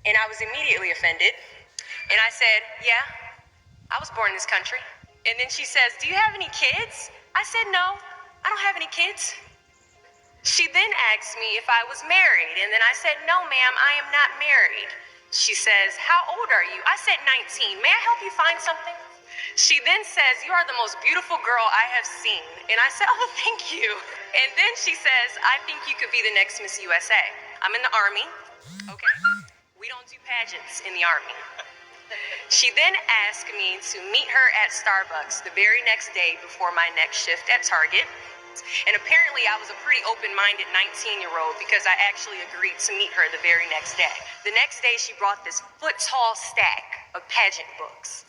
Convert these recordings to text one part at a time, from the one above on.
And I was immediately offended. And I said, yeah, I was born in this country. And then she says, do you have any kids? I said, no, I don't have any kids. She then asked me if I was married. And then I said, no, ma'am, I am not married. She says, how old are you? I said, 19. May I help you find something? She then says, you are the most beautiful girl I have seen. And I said, oh, thank you. And then she says, I think you could be the next Miss USA. I'm in the Army, okay? We don't do pageants in the Army. She then asked me to meet her at Starbucks the very next day before my next shift at Target. And apparently I was a pretty open-minded 19-year-old because I actually agreed to meet her the very next day. The next day she brought this foot-tall stack of pageant books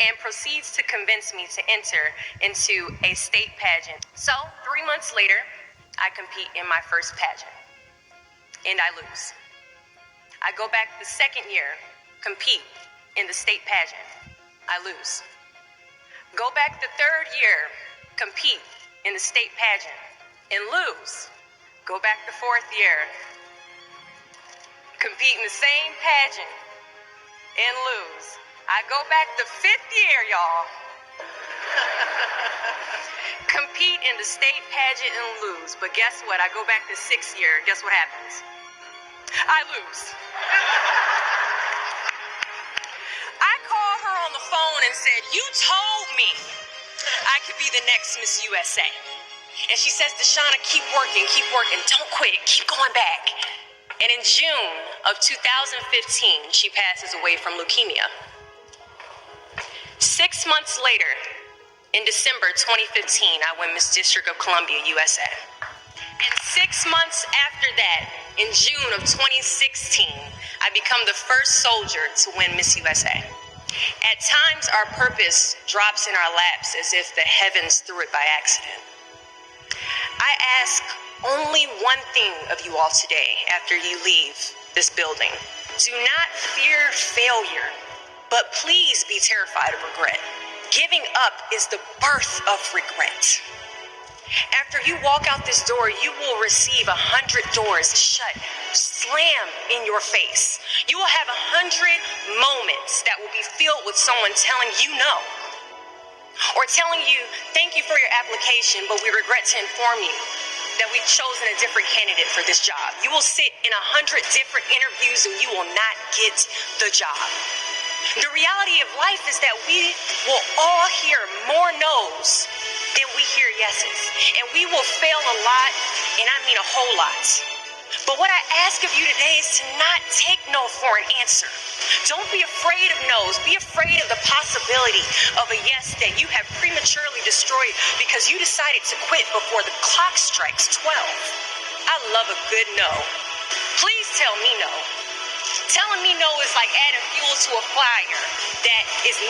and proceeds to convince me to enter into a state pageant. So 3 months later, I compete in my first pageant and I lose. I go back the second year, compete in the state pageant. I lose. Go back the third year, compete in the state pageant and lose. Go back the fourth year, compete in the same pageant and lose. I go back the fifth year, y'all. Compete in the state pageant and lose. But guess what? I go back the sixth year. Guess what happens? I lose. I called her on the phone and said, you told me I could be the next Miss USA. And she says, Deshauna, keep working, don't quit, keep going back. And in June of 2015, she passes away from leukemia. 6 months later, in December 2015, I win Miss District of Columbia, USA. And 6 months after that, in June of 2016, I become the first soldier to win Miss USA. At times, our purpose drops in our laps as if the heavens threw it by accident. I ask only one thing of you all today after you leave this building. Do not fear failure, but please be terrified of regret. Giving up is the birth of regret. After you walk out this door, you will receive 100 doors shut, slam in your face. You will have 100 moments that will be filled with someone telling you no. Or telling you, thank you for your application, but we regret to inform you that we've chosen a different candidate for this job. You will sit in 100 different interviews and you will not get the job. The reality of life is that we will all hear more no's than we hear yeses. And we will fail a lot, and I mean a whole lot. But what I ask of you today is to not take no for an answer. Don't be afraid of no's. Be afraid of the possibility of a yes that you have prematurely destroyed because you decided to quit before the clock strikes 12. I love a good no. Please tell me no. Telling me no is like adding fuel to a fire that is now